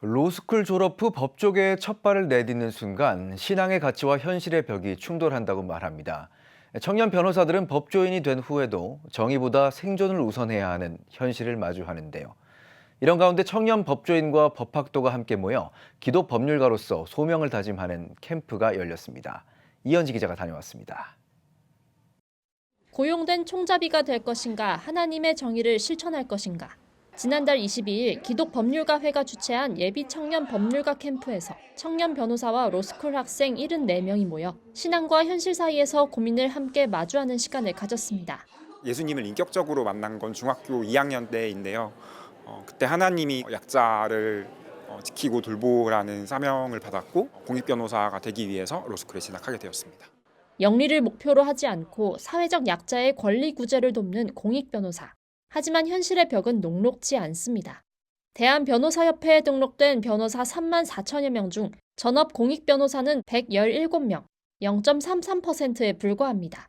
로스쿨 졸업 후 법조계에 첫 발을 내딛는 순간 신앙의 가치와 현실의 벽이 충돌한다고 말합니다. 청년 변호사들은 법조인이 된 후에도 정의보다 생존을 우선해야 하는 현실을 마주하는데요. 이런 가운데 청년 법조인과 법학도가 함께 모여 기독 법률가로서 소명을 다짐하는 캠프가 열렸습니다. 이현지 기자가 다녀왔습니다. 고용된 총잡이가 될 것인가, 하나님의 정의를 실천할 것인가. 지난달 22일 기독법률가회가 주최한 예비 청년 법률가 캠프에서 청년 변호사와 로스쿨 학생 74명이 모여 신앙과 현실 사이에서 고민을 함께 마주하는 시간을 가졌습니다. 예수님을 인격적으로 만난 건 중학교 2학년 때인데요. 그때 하나님이 약자를 지키고 돌보라는 사명을 받았고 공익변호사가 되기 위해서 로스쿨에 진학하게 되었습니다. 영리를 목표로 하지 않고 사회적 약자의 권리 구제를 돕는 공익변호사. 하지만 현실의 벽은 녹록지 않습니다. 대한변호사협회에 등록된 변호사 3만 4천여 명 중 전업 공익변호사는 117명, 0.33%에 불과합니다.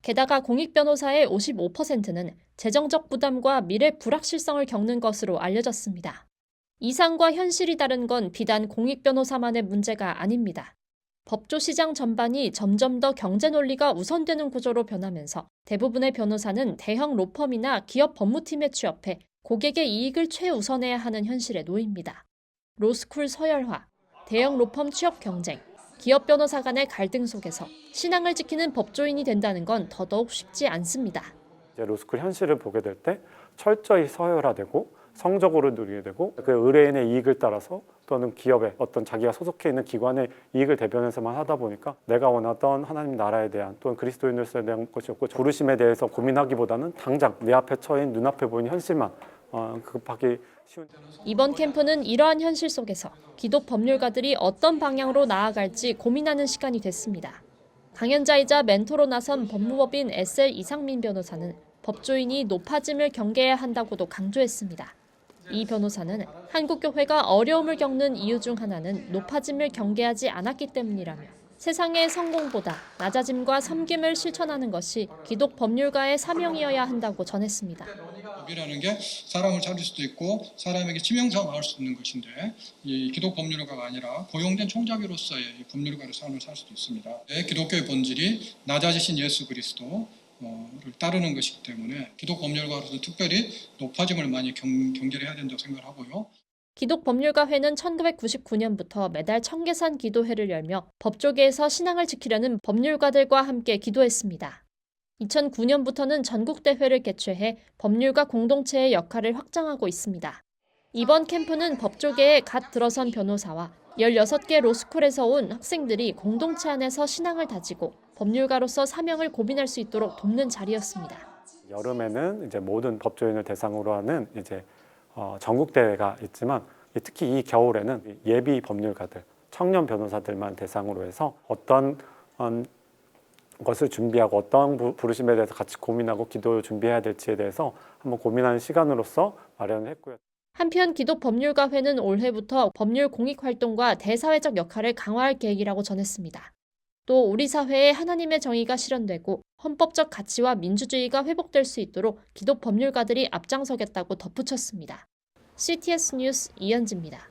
게다가 공익변호사의 55%는 재정적 부담과 미래 불확실성을 겪는 것으로 알려졌습니다. 이상과 현실이 다른 건 비단 공익변호사만의 문제가 아닙니다. 법조 시장 전반이 점점 더 경제 논리가 우선되는 구조로 변하면서 대부분의 변호사는 대형 로펌이나 기업 법무팀에 취업해 고객의 이익을 최우선해야 하는 현실에 놓입니다. 로스쿨 서열화, 대형 로펌 취업 경쟁, 기업 변호사 간의 갈등 속에서 신앙을 지키는 법조인이 된다는 건 더더욱 쉽지 않습니다. 이제 로스쿨 현실을 보게 될 때 철저히 서열화되고 성적으로 누리게 되고 그 의뢰인의 이익을 따라서 또는 기업의 어떤 자기가 소속해 있는 기관의 이익을 대변해서만 하다 보니까 내가 원하던 하나님 나라에 대한 또는 그리스도인으로서에 대한 것이었고 부르심에 대해서 고민하기보다는 당장 내 앞에 처인 눈앞에 보이는 현실만 급하게 쉬운. 이번 캠프는 이러한 현실 속에서 기독 법률가들이 어떤 방향으로 나아갈지 고민하는 시간이 됐습니다. 강연자이자 멘토로 나선 법무법인 SL 이상민 변호사는 법조인이 높아짐을 경계해야 한다고도 강조했습니다. 이 변호사는 한국교회가 어려움을 겪는 이유 중 하나는 높아짐을 경계하지 않았기 때문이라며 세상의 성공보다 낮아짐과 섬김을 실천하는 것이 기독 법률가의 사명이어야 한다고 전했습니다. 법이라는 게 사람을 찾을 수도 있고 사람에게 치명상을 할 수 있는 것인데 이 기독 법률가가 아니라 고용된 총잡이로서의 법률가의 삶을 살 수도 있습니다. 기독교의 본질이 낮아지신 예수 그리스도를 따르는 것이기 때문에 기독 법률가로서 특별히 높아짐을 많이 경계를 해야 된다고 생각을 하고요. 기독법률가회는 1999년부터 매달 청계산 기도회를 열며 법조계에서 신앙을 지키려는 법률가들과 함께 기도했습니다. 2009년부터는 전국대회를 개최해 법률가 공동체의 역할을 확장하고 있습니다. 이번 캠프는 법조계에 갓 들어선 변호사와 16개 로스쿨에서 온 학생들이 공동체 안에서 신앙을 다지고 법률가로서 사명을 고민할 수 있도록 돕는 자리였습니다. 여름에는 이제 모든 법조인을 대상으로 하는 이제 전국 대회가 있지만 특히 이 겨울에는 예비 법률가들, 청년 변호사들만 대상으로 해서 어떤 것을 준비하고 어떤 부르심에 대해서 같이 고민하고 기도를 준비해야 될지에 대해서 한번 고민하는 시간으로서 마련을 했고요. 한편 기독법률가회는 올해부터 법률 공익 활동과 대사회적 역할을 강화할 계획이라고 전했습니다. 또 우리 사회에 하나님의 정의가 실현되고 헌법적 가치와 민주주의가 회복될 수 있도록 기독법률가들이 앞장서겠다고 덧붙였습니다. CTS 뉴스 이현지입니다.